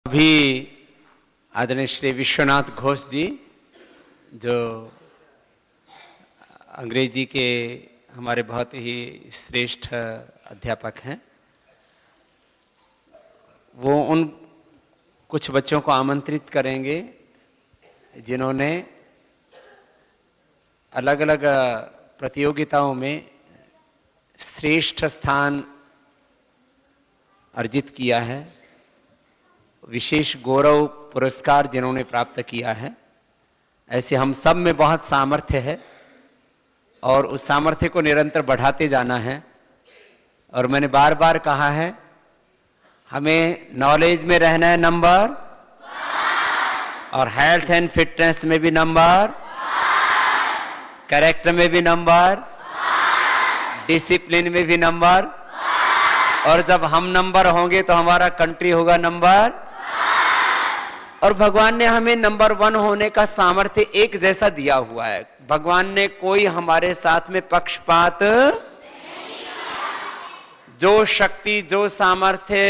अभी आदरणीय श्री विश्वनाथ घोष जी जो अंग्रेजी के हमारे बहुत ही श्रेष्ठ अध्यापक हैं, वो उन कुछ बच्चों को आमंत्रित करेंगे जिन्होंने अलग अलग प्रतियोगिताओं में श्रेष्ठ स्थान अर्जित किया है, विशेष गौरव पुरस्कार जिन्होंने प्राप्त किया है। ऐसे हम सब में बहुत सामर्थ्य है और उस सामर्थ्य को निरंतर बढ़ाते जाना है। और मैंने बार बार कहा है, हमें नॉलेज में रहना है नंबर, और हेल्थ एंड फिटनेस में भी नंबर, कैरेक्टर में भी नंबर, डिसिप्लिन में भी नंबर, और जब हम नंबर होंगे तो हमारा कंट्री होगा नंबर। और भगवान ने हमें नंबर 1 होने का सामर्थ्य एक जैसा दिया हुआ है। भगवान ने कोई हमारे साथ में पक्षपात, जो शक्ति जो सामर्थ्य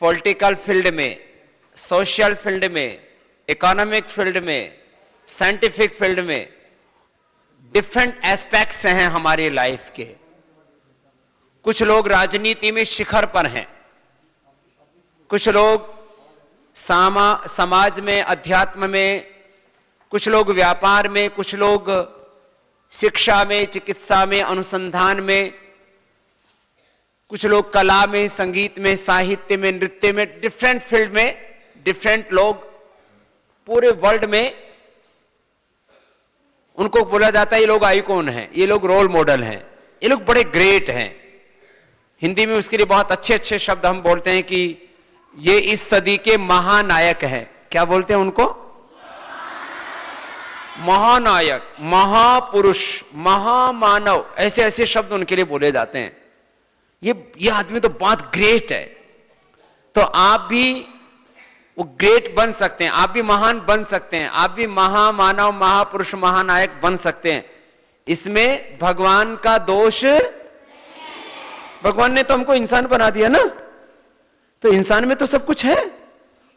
पॉलिटिकल फील्ड में, सोशल फील्ड में, इकोनॉमिक फील्ड में, साइंटिफिक फील्ड में, डिफरेंट एस्पेक्ट्स हैं हमारी लाइफ के। कुछ लोग राजनीति में शिखर पर हैं, कुछ लोग समाज में, अध्यात्म में, कुछ लोग व्यापार में, कुछ लोग शिक्षा में, चिकित्सा में, अनुसंधान में, कुछ लोग कला में, संगीत में, साहित्य में, नृत्य में, डिफरेंट फील्ड में डिफरेंट लोग पूरे वर्ल्ड में उनको बोला जाता है ये लोग आइकॉन हैं, ये लोग रोल मॉडल हैं, ये लोग बड़े ग्रेट हैं। हिंदी में उसके लिए बहुत अच्छे अच्छे शब्द हम बोलते हैं कि ये इस सदी के महानायक हैं। क्या बोलते हैं उनको? महानायक, महापुरुष, महामानव, ऐसे ऐसे शब्द उनके लिए बोले जाते हैं। ये आदमी तो बहुत ग्रेट है। तो आप भी वो ग्रेट बन सकते हैं, आप भी महान बन सकते हैं, आप भी महामानव, महापुरुष, महानायक बन सकते हैं। इसमें भगवान का दोष, भगवान ने तो हमको इंसान बना दिया ना, तो इंसान में तो सब कुछ है।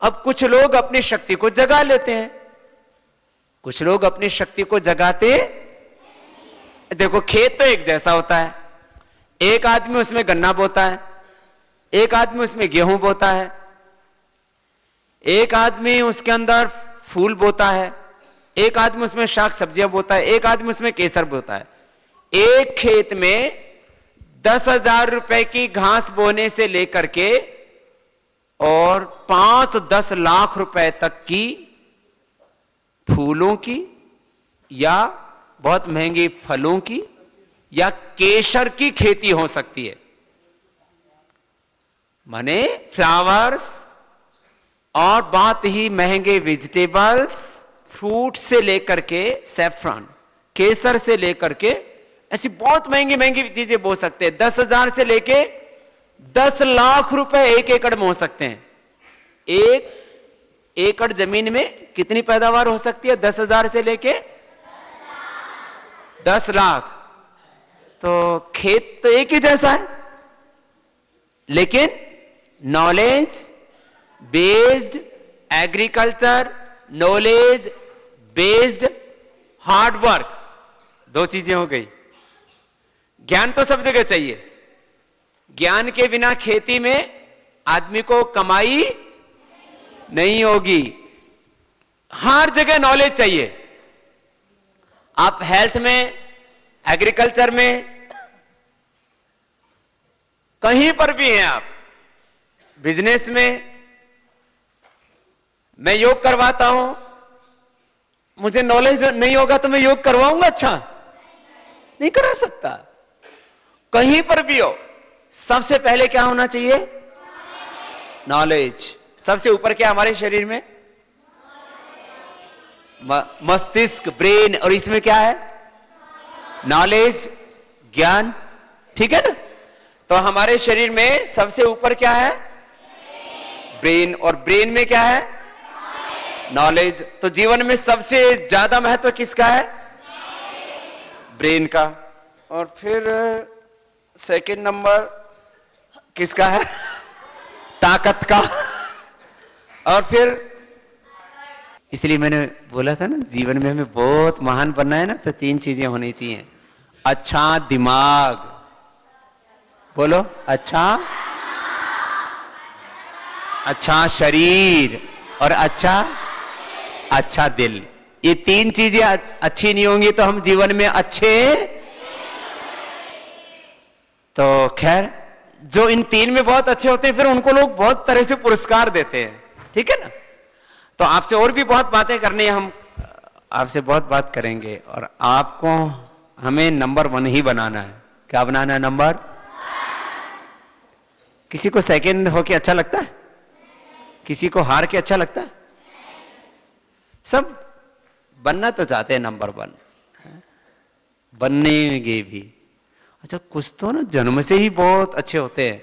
अब कुछ लोग अपनी शक्ति को जगा लेते हैं, कुछ लोग अपनी शक्ति को जगाते। देखो, खेत तो एक जैसा होता है, एक आदमी उसमें गन्ना बोता है, एक आदमी उसमें गेहूं बोता है, एक आदमी उसके अंदर फूल बोता है, एक आदमी उसमें शाक सब्जियां बोता है, एक आदमी उसमें केसर बोता है। एक खेत में 10,000 रुपए की घास बोने से लेकर के और 5-10 लाख रुपए तक की फूलों की या बहुत महंगे फलों की या केसर की खेती हो सकती है। माने फ्लावर्स और बहुत ही महंगे वेजिटेबल्स, फ्रूट से लेकर के सैफरन, केसर से लेकर के ऐसी बहुत महंगी महंगी चीजें बो सकते हैं। 10,000 से लेके 10 लाख रुपए एक एकड़ में हो सकते हैं। एक एकड़ जमीन में कितनी पैदावार हो सकती है? 10,000 से लेके 10 लाख। तो खेत तो एक ही जैसा है, लेकिन knowledge based agriculture, knowledge based hard work, 2 चीजें हो गई। ज्ञान तो सब जगह चाहिए, ज्ञान के बिना खेती में आदमी को कमाई नहीं होगी। हर जगह नॉलेज चाहिए। आप हेल्थ में, एग्रीकल्चर में, कहीं पर भी हैं आप, बिजनेस में। मैं योग करवाता हूं, मुझे नॉलेज नहीं होगा तो मैं योग करवाऊंगा? अच्छा नहीं करा सकता। कहीं पर भी हो, सबसे पहले क्या होना चाहिए? नॉलेज। सबसे ऊपर क्या हमारे शरीर में? मस्तिष्क, ब्रेन, और इसमें क्या है? नॉलेज, ज्ञान। ठीक है ना? तो हमारे शरीर में सबसे ऊपर क्या है? ब्रेन। और ब्रेन में क्या है? नॉलेज। तो जीवन में सबसे ज्यादा महत्व किसका है? ब्रेन का। और फिर सेकंड नंबर किसका है? ताकत का। और फिर इसलिए मैंने बोला था ना, जीवन में हमें बहुत महान बनना है ना, तो 3 चीजें होनी चाहिए। अच्छा दिमाग, बोलो, अच्छा शरीर और अच्छा दिल। ये 3 चीजें अच्छी नहीं होंगी तो हम जीवन में अच्छे। तो खैर, जो इन 3 में बहुत अच्छे होते हैं, फिर उनको लोग बहुत तरह से पुरस्कार देते हैं, ठीक है ना। तो आपसे और भी बहुत बातें करनी है, हम आपसे बहुत बात करेंगे, और आपको हमें नंबर 1 ही बनाना है। क्या बनाना है? नंबर। किसी को सेकंड होके अच्छा लगता है? किसी को हार के अच्छा लगता है? सब बनना तो चाहते हैं नंबर 1, बननेंगे भी। अच्छा, कुछ तो ना जन्म से ही बहुत अच्छे होते हैं,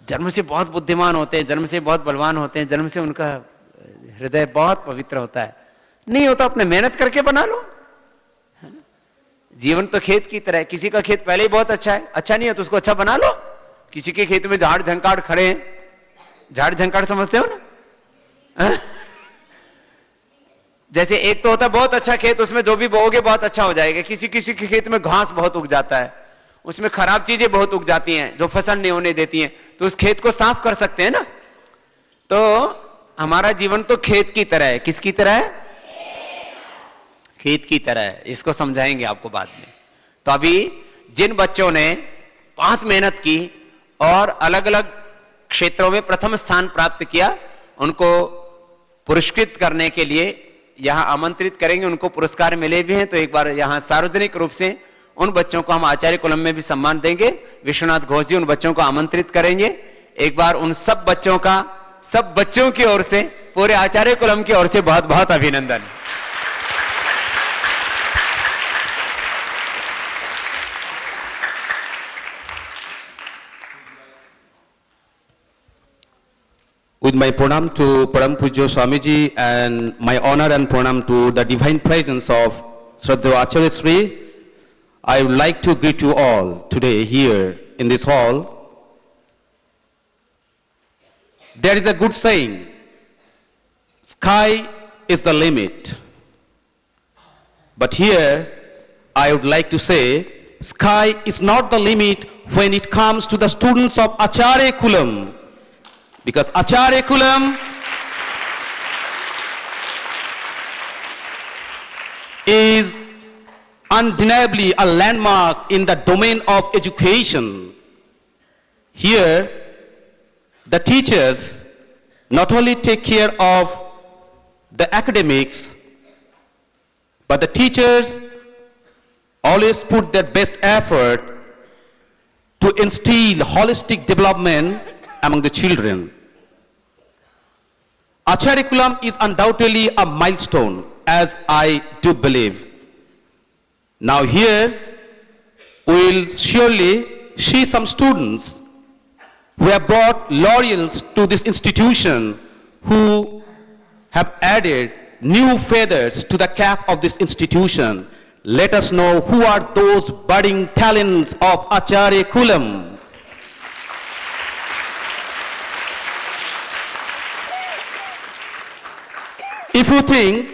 जन्म से बहुत बुद्धिमान होते हैं, जन्म से बहुत बलवान होते हैं, जन्म से उनका हृदय बहुत पवित्र होता है। नहीं होता अपने मेहनत करके बना लो। जीवन तो खेत की तरह है, किसी का खेत पहले ही बहुत अच्छा है, अच्छा नहीं है तो उसको अच्छा बना लो। किसी के खेत में झाड़ झंकाड़ खड़े हैं, झाड़ झंकाड़ समझते हो ना? जैसे एक तो होता है बहुत अच्छा खेत, उसमें जो भी बोओगे बहुत अच्छा हो जाएगा। किसी किसी के खेत में घास बहुत उग जाता है, उसमें खराब चीजें बहुत उग जाती हैं जो फसल नहीं होने देती हैं, तो उस खेत को साफ कर सकते हैं ना। तो हमारा जीवन तो खेत की तरह है। किसकी तरह है? खेत की तरह है। इसको समझाएंगे आपको बाद में। तो अभी जिन बच्चों ने बहुत मेहनत की और अलग अलग क्षेत्रों में प्रथम स्थान प्राप्त किया, उनको पुरस्कृत करने के लिए यहां आमंत्रित करेंगे। उनको पुरस्कार मिले भी हैं, तो एक बार यहां सार्वजनिक रूप से उन बच्चों को हम आचार्य कुलम में भी सम्मान देंगे। विश्वनाथ घोष जी उन बच्चों को आमंत्रित करेंगे। एक बार उन सब बच्चों का, सब बच्चों की ओर से, पूरे आचार्य कुलम की ओर से बहुत बहुत अभिनंदन। With my pranam to Param Pujya Swamiji and my honor and pranam to the divine presence of Shraddha Acharya Sri, I would like to greet you all today here in this hall. There is a good saying, sky is the limit. But here I would like to say, sky is not the limit when it comes to the students of Acharya Kulam. Because Acharya Kulam is undeniably a landmark in the domain of education. Here, the teachers not only take care of the academics, but the teachers always put their best effort to instill holistic development among the children. Acharya Kulam is undoubtedly a milestone, as I do believe. Now here, we will surely see some students who have brought laurels to this institution, who have added new feathers to the cap of this institution. Let us know who are those budding talents of Acharya Kulam. If you think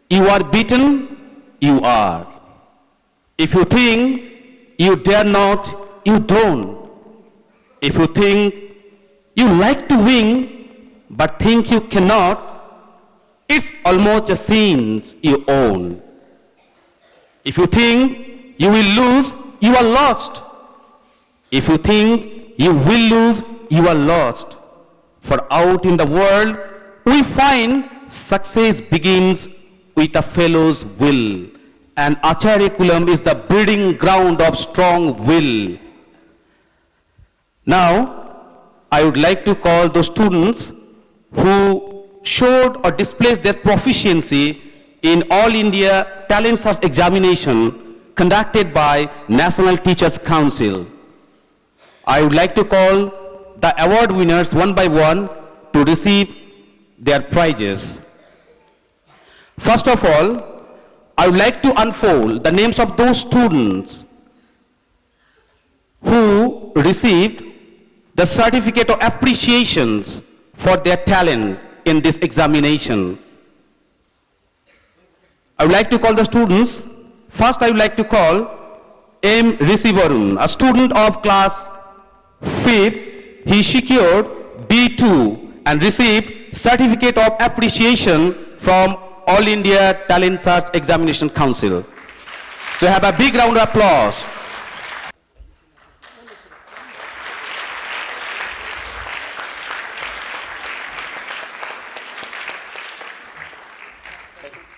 you are beaten, you are. If you think you dare not, you don't. If you think you like to win, but think you cannot, it's almost a sin you own. If you think you will lose, you are lost. If you think you will lose, you are lost. For out in the world, we find success begins with a fellow's will, and Acharya Kulam is the breeding ground of strong will. Now, I would like to call those students who showed or displayed their proficiency in All India Talent Search examination conducted by National Teachers Council. I would like to call the award winners one by one to receive their prizes. First of all, I would like to unfold the names of those students who received the certificate of appreciations for their talent in this examination. I would like to call the students. First, I would like to call M. Risivarun, a student of class 5th. He secured B2 and received Certificate of Appreciation from All India Talent Search Examination Council. So have a big round of applause.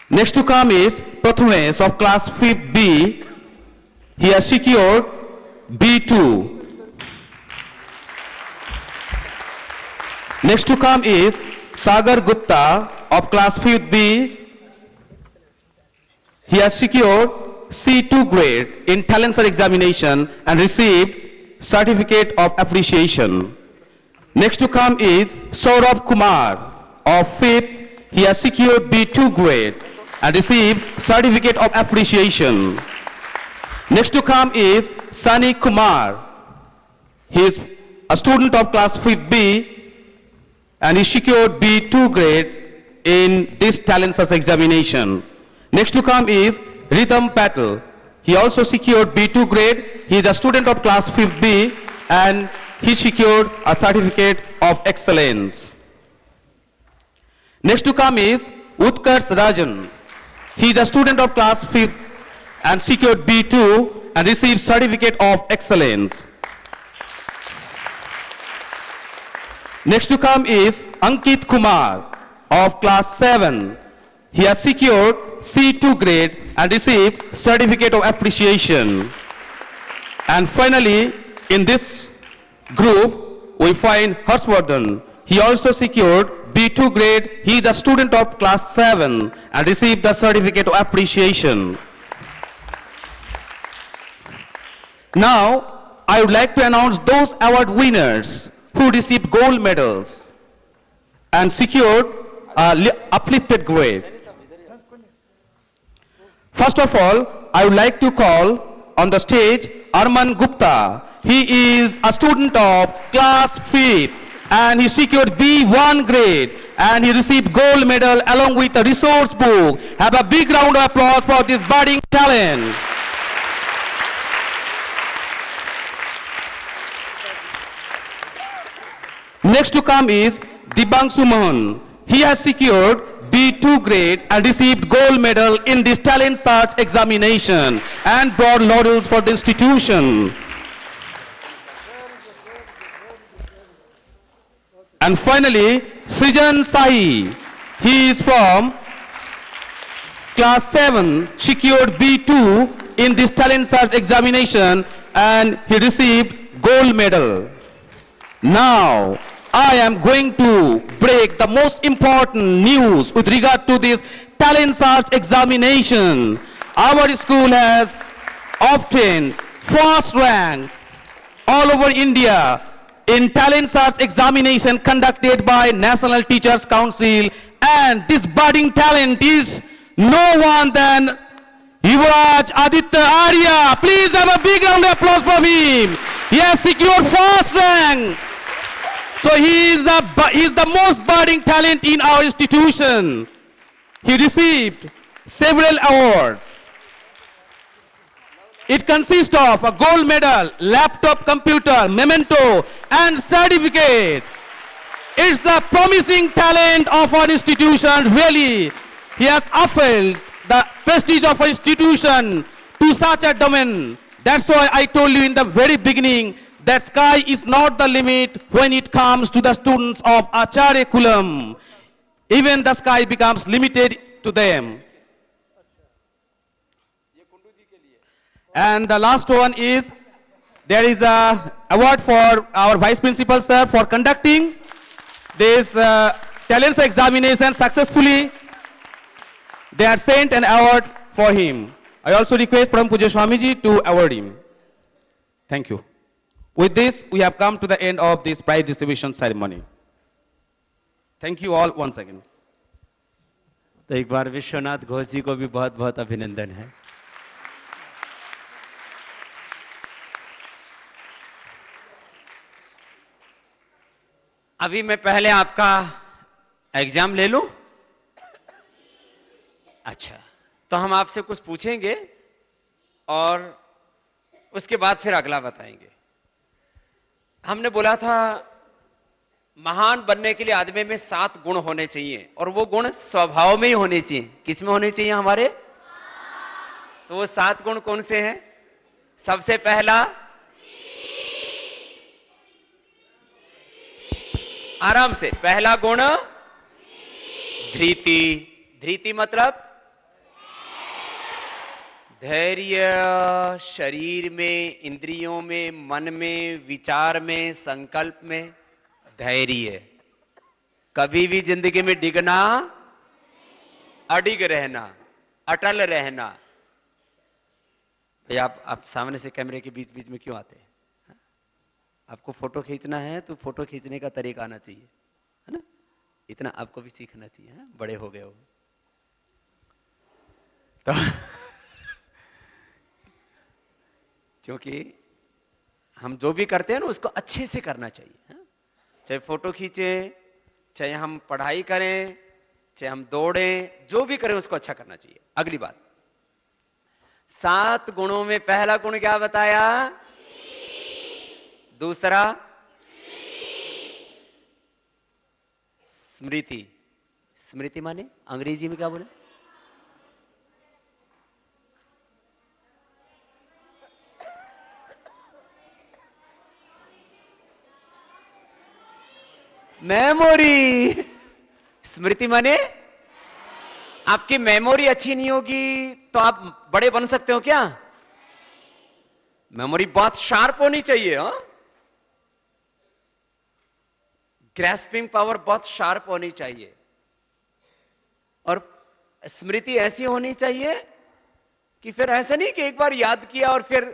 Next to come is Prathamesh of class 5B. He has secured B2. Next to come is Sagar Gupta of class 5B. He has secured C2 grade in talent search examination and received Certificate of Appreciation. Next to come is Saurabh Kumar of 5th. He has secured B2 grade and received Certificate of Appreciation. Next to come is Sunny Kumar. He is a student of class 5B and he secured B2 grade in this talent search examination. Next to come is Rhythm Patel. He also secured B2 grade. He is a student of class 5B and he secured a Certificate of Excellence. Next to come is Utkarsh Rajan. He is a student of class 5th and secured B2 and received Certificate of Excellence. Next to come is Ankit Kumar of class 7. He has secured C2 grade and received Certificate of Appreciation. And finally, in this group, we find Harshvardhan. He also secured B2 grade. He is a student of class 7 and received the Certificate of Appreciation. Now, I would like to announce those award winners who received gold medals and secured uplifted grade. First of all, I would like to call on the stage Arman Gupta. He is a student of class 5th and he secured B1 grade and he received gold medal along with a resource book. Have a big round of applause for this budding talent. Next to come is Dibangsu Mohan. He has secured B2 grade and received gold medal in this talent search examination and brought laurels for the institution. And finally, Srijan Sai. He is from class 7, secured B2 in this talent search examination and he received gold medal. Now, I am going to break the most important news with regard to this talent search examination. Our school has obtained first rank all over India in talent search examination conducted by National Teachers Council, and this budding talent is no one than Yuvraj Aditya Arya. Please have a big round of applause for him. He has secured first rank. So he is the most budding talent in our institution. He received several awards. It consists of a gold medal, laptop computer, memento and certificate. It's the promising talent of our institution, really. He has upheld the prestige of our institution to such a domain. That's why I told you in the very beginning that sky is not the limit when it comes to the students of Acharya Kulam. Even the sky becomes limited to them. And the last one is, there is a award for our Vice Principal Sir for conducting this talent examination successfully. They have sent an award for him. I also request Param Pujya Swamiji to award him. Thank you. With this, we have come to the end of this prize distribution ceremony. Thank you all once again. तो एक बार विश्वनाथ घोष जी को भी बहुत बहुत अभिनंदन है. अभी मैं पहले आपका एग्जाम ले लूं। अच्छा, तो हम आपसे कुछ पूछेंगे और उसके बाद फिर अगला बताएंगे। हमने बोला था महान बनने के लिए आदमी में 7 गुण होने चाहिए और वो गुण स्वभाव में ही होने चाहिए। किस में होने चाहिए हमारे? तो वो 7 गुण कौन से हैं? सबसे पहला, आराम से, पहला गुण धृति। धृति मतलब धैर्य, शरीर में, इंद्रियों में, मन में, विचार में, संकल्प में धैर्य। कभी भी जिंदगी में डिगना, अडिग रहना, अटल रहना। ये आप सामने से कैमरे के बीच बीच में क्यों आते हैं? आपको फोटो खींचना है तो फोटो खींचने का तरीका आना चाहिए, है ना? इतना आपको भी सीखना चाहिए, है? बड़े हो गए हो तो क्योंकि हम जो भी करते हैं ना उसको अच्छे से करना चाहिए, है? चाहे फोटो खींचे, चाहे हम पढ़ाई करें, चाहे हम दौड़ें, जो भी करें उसको अच्छा करना चाहिए। अगली बात, 7 गुणों में पहला गुण क्या बताया? दूसरा स्मृति। स्मृति माने अंग्रेजी में क्या बोले? मेमोरी। स्मृति माने आपकी मेमोरी अच्छी नहीं होगी तो आप बड़े बन सकते हो क्या? मेमोरी बहुत शार्प होनी चाहिए। ग्रैस्पिंग पावर बहुत शार्प होनी चाहिए और स्मृति ऐसी होनी चाहिए कि फिर ऐसा नहीं कि एक बार याद किया और फिर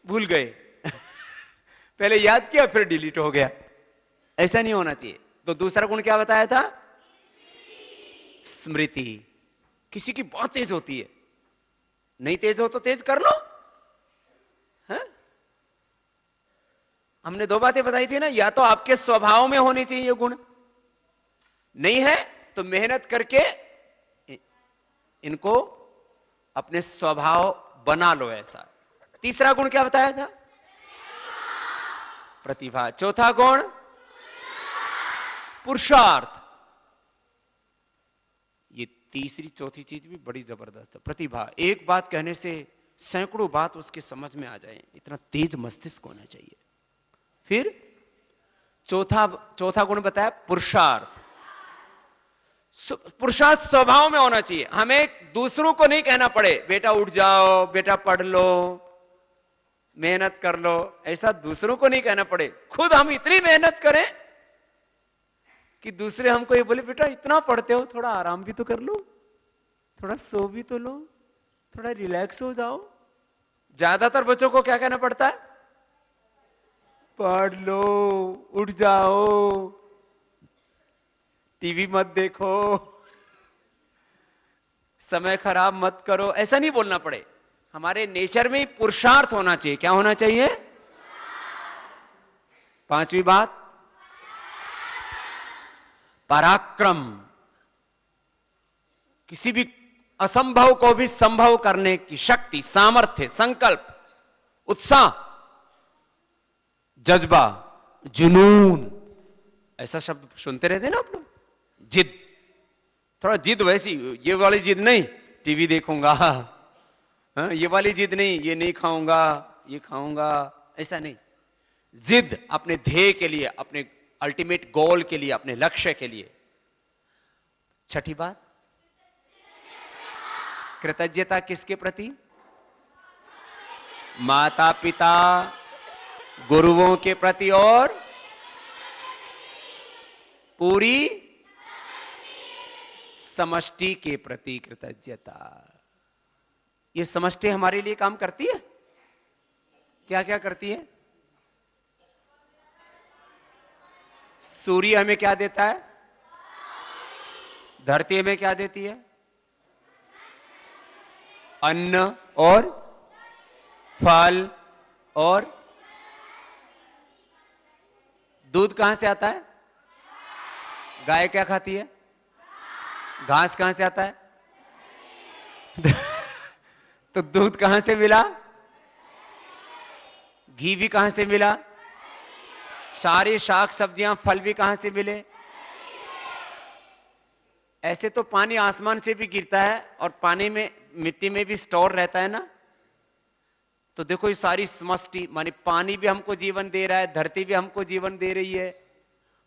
भूल गए पहले याद किया फिर डिलीट हो गया, ऐसा नहीं होना चाहिए। तो दूसरा गुण क्या बताया था? स्मृति। किसी की बहुत तेज होती है, नहीं तेज हो तो तेज कर लो, है? हमने 2 बातें बताई थी ना, या तो आपके स्वभाव में होनी चाहिए गुण, नहीं है तो मेहनत करके इनको अपने स्वभाव बना लो ऐसा। तीसरा गुण क्या बताया था? प्रतिभा। चौथा गुण पुरुषार्थ। ये तीसरी चौथी चीज भी बड़ी जबरदस्त है, प्रतिभा। एक बात कहने से सैकड़ों बात उसके समझ में आ जाए, इतना तेज मस्तिष्क होना चाहिए। फिर चौथा गुण बताया पुरुषार्थ। पुरुषार्थ स्वभाव में होना चाहिए। हमें दूसरों को नहीं कहना पड़े बेटा उठ जाओ, बेटा पढ़ लो, मेहनत कर लो, ऐसा दूसरों को नहीं कहना पड़े। खुद हम इतनी मेहनत करें कि दूसरे हमको ये बोले बेटा इतना पढ़ते हो, थोड़ा आराम भी तो कर लो, थोड़ा सो भी तो लो, थोड़ा रिलैक्स हो जाओ। ज्यादातर बच्चों को क्या कहना पड़ता है? पढ़ लो, उठ जाओ, टीवी मत देखो, समय खराब मत करो, ऐसा नहीं बोलना पड़े। हमारे नेचर में पुरुषार्थ होना चाहिए। क्या होना चाहिए? 5वीं बात पराक्रम। किसी भी असंभव को भी संभव करने की शक्ति, सामर्थ्य, संकल्प, उत्साह, जज्बा, जुनून, ऐसा शब्द सुनते रहते हैं ना आप लोग। जिद, थोड़ा जिद वैसी, ये वाली जिद नहीं टीवी देखूंगा, हाँ, ये वाली जिद नहीं ये नहीं खाऊंगा ये खाऊंगा, ऐसा नहीं। जिद अपने ध्येय के लिए, अपने अल्टीमेट गोल के लिए, अपने लक्ष्य के लिए। छठी बात कृतज्ञता। किसके प्रति? माता पिता, गुरुओं के प्रति और पूरी समष्टि के प्रति कृतज्ञता। ये समष्टि हमारे लिए काम करती है। क्या क्या करती है? सूर्य हमें क्या देता है? धरती हमें क्या देती है? अन्न और फल और दूध कहां से आता है? गाय क्या खाती है? घास कहां से आता है? तो दूध कहां से मिला? घी भी कहां से मिला? सारी शाक सब्जियां फल भी कहां से मिले? ऐसे तो पानी आसमान से भी गिरता है और पानी में मिट्टी में भी स्टोर रहता है ना। तो देखो ये सारी समष्टि माने पानी भी हमको जीवन दे रहा है, धरती भी हमको जीवन दे रही है,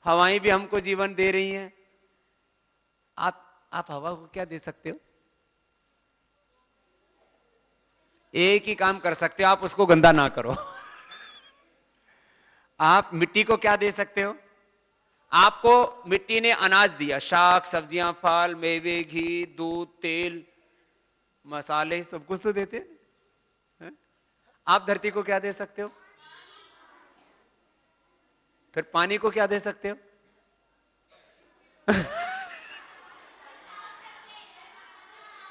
हवाएं भी हमको जीवन दे रही हैं। आप हवा को क्या दे सकते हो? एक ही काम कर सकते हो, आप उसको गंदा ना करो। आप मिट्टी को क्या दे सकते हो? आपको मिट्टी ने अनाज दिया, शाक सब्जियां फल मेवे घी दूध तेल मसाले सब कुछ तो देते हैं। आप धरती को क्या दे सकते हो? फिर पानी को क्या दे सकते हो?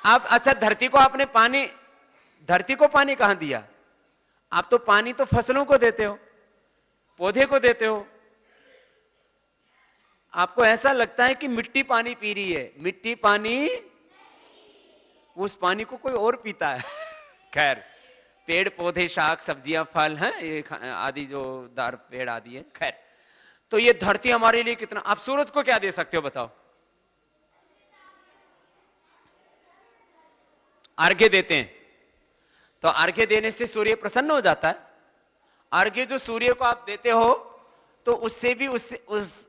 आप अच्छा धरती को पानी कहां दिया? आप तो पानी तो फसलों को देते हो, पौधे को देते हो। आपको ऐसा लगता है कि मिट्टी पानी पी रही है, मिट्टी पानी उस पानी को कोई और पीता है। खैर पेड़ पौधे शाक सब्जियां फल हैं ये आदि जो दार पेड़ आदि है। खैर तो ये धरती हमारे लिए कितना। आप सूरज को क्या दे सकते हो बताओ? अर्घ्य देते हैं, तो अर्घ्य देने से सूर्य प्रसन्न हो जाता है। अर्घ्य जो सूर्य को आप देते हो तो उससे भी उस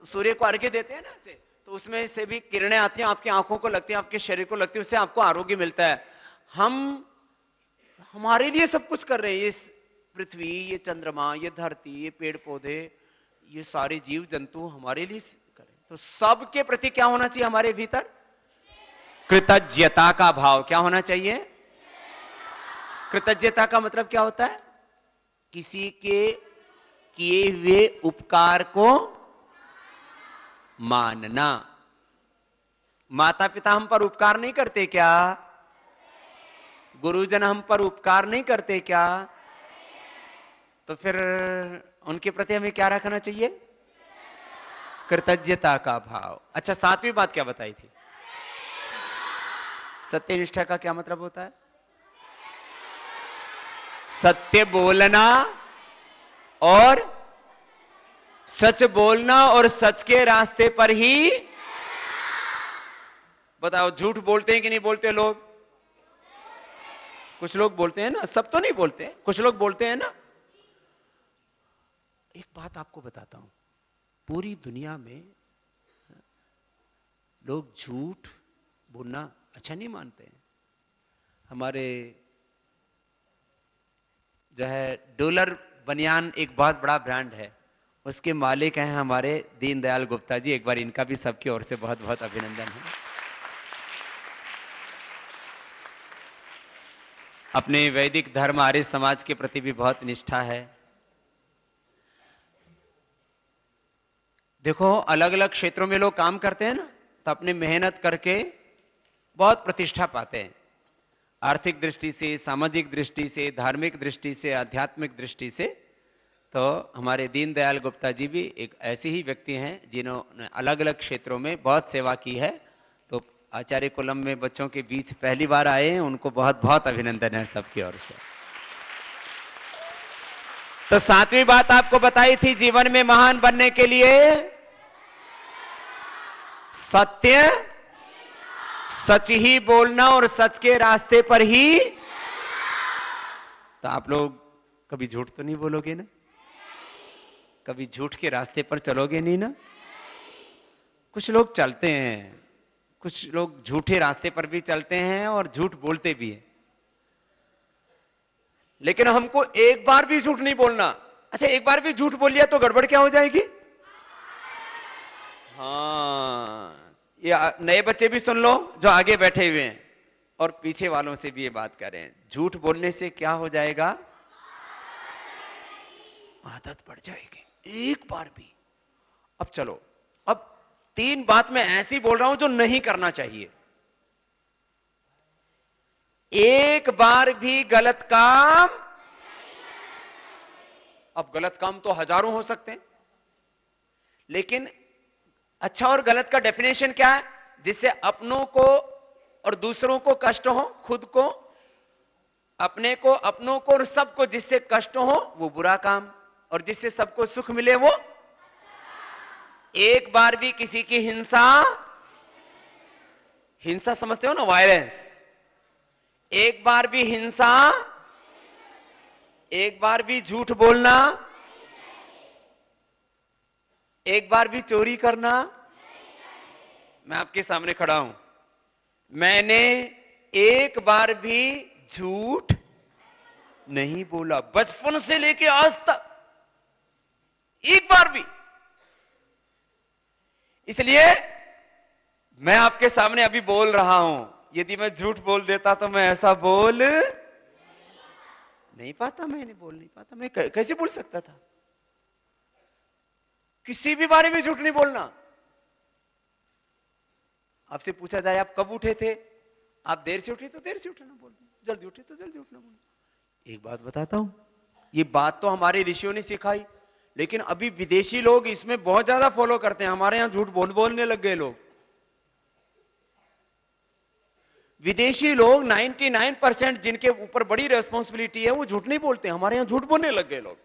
सूर्य को अर्घ्य देते हैं ना ऐसे, तो उसमें से भी किरणें आती हैं, आपकी आंखों को लगती हैं, आपके शरीर को लगती है, उससे आपको आरोग्य मिलता है। हम हमारे लिए सब कुछ कर रहे हैं, ये पृथ्वी ये चंद्रमा ये धरती ये पेड़ पौधे ये सारे जीव जंतु हमारे लिए करें। तो सबके प्रति क्या होना चाहिए हमारे भीतर? कृतज्ञता का भाव। क्या होना चाहिए? कृतज्ञता का मतलब क्या होता है? किसी के किए हुए उपकार को मानना। माता पिता हम पर उपकार नहीं करते क्या? गुरुजन हम पर उपकार नहीं करते क्या? तो फिर उनके प्रति हमें क्या रखना चाहिए? कृतज्ञता का भाव। अच्छा सातवीं बात क्या बताई थी? सत्यनिष्ठा का क्या मतलब होता है? सत्य बोलना और सच बोलना और सच के रास्ते पर ही। बताओ झूठ बोलते हैं कि नहीं बोलते लोग? कुछ लोग बोलते हैं ना, सब तो नहीं बोलते, कुछ लोग बोलते हैं ना। एक बात आपको बताता हूं, पूरी दुनिया में लोग झूठ बोलना अच्छा नहीं मानते हैं। हमारे जो है डॉलर बनियान एक बहुत बड़ा ब्रांड है, उसके मालिक हैं हमारे दीनदयाल गुप्ता जी। एक बार इनका भी सबकी ओर से बहुत बहुत अभिनंदन है। अपने वैदिक धर्म आर्य समाज के प्रति भी बहुत निष्ठा है। देखो अलग अलग क्षेत्रों में लोग काम करते हैं ना, तो अपनी मेहनत करके बहुत प्रतिष्ठा पाते हैं। आर्थिक दृष्टि से, सामाजिक दृष्टि से, धार्मिक दृष्टि से, आध्यात्मिक दृष्टि से। तो हमारे दीनदयाल गुप्ता जी भी एक ऐसे ही व्यक्ति हैं जिन्होंने अलग अलग क्षेत्रों में बहुत सेवा की है। तो आचार्य कुलम में बच्चों के बीच पहली बार आए हैं, उनको बहुत बहुत अभिनंदन है सबकी ओर से। तो सातवीं बात आपको बताई थी, जीवन में महान बनने के लिए सत्य सच ही बोलना और सच के रास्ते पर ही। तो आप लोग कभी झूठ तो नहीं बोलोगे ना? कभी झूठ के रास्ते पर चलोगे नहीं ना? कुछ लोग चलते हैं, कुछ लोग झूठे रास्ते पर भी चलते हैं और झूठ बोलते भी हैं। लेकिन हमको एक बार भी झूठ नहीं बोलना। अच्छा एक बार भी झूठ बोल लिया तो गड़बड़ क्या हो जाएगी? हाँ, ये नए बच्चे भी सुन लो जो आगे बैठे हुए हैं और पीछे वालों से भी ये बात करें। झूठ बोलने से क्या हो जाएगा? आदत बढ़ जाएगी एक बार भी। अब चलो, अब तीन बात मैं ऐसी बोल रहा हूं जो नहीं करना चाहिए। एक बार भी गलत काम, अब गलत काम तो हजारों हो सकते हैं। लेकिन अच्छा और गलत का डेफिनेशन क्या है? जिससे अपनों को और दूसरों को कष्ट हो, खुद को, अपने को, अपनों को और सबको जिससे कष्ट हो वो बुरा काम, और जिससे सबको सुख मिले वो। एक बार भी किसी की हिंसा, हिंसा समझते हो ना, वायलेंस, एक बार भी हिंसा, एक बार भी झूठ बोलना, एक बार भी चोरी करना। मैं आपके सामने खड़ा हूं, मैंने एक बार भी झूठ नहीं बोला, बचपन से लेके आज तक एक बार भी। इसलिए मैं आपके सामने अभी बोल रहा हूं, यदि मैं झूठ बोल देता तो मैं ऐसा बोल नहीं पाता, मैं नहीं बोल नहीं पाता, मैं कैसे बोल सकता था? किसी भी बारे में झूठ नहीं बोलना। आपसे पूछा जाए आप कब उठे थे, आप देर से उठे तो देर से उठना बोल, जल्दी उठे तो जल्दी उठना बोल। एक बात बताता हूं, ये बात तो हमारे ऋषियों ने सिखाई, लेकिन अभी विदेशी लोग इसमें बहुत ज्यादा फॉलो करते हैं। हमारे यहां झूठ बोलने लग गए लोग। विदेशी लोग 99% जिनके ऊपर बड़ी रेस्पॉन्सिबिलिटी है वो झूठ नहीं बोलते, हमारे यहां झूठ बोलने लग गए लोग।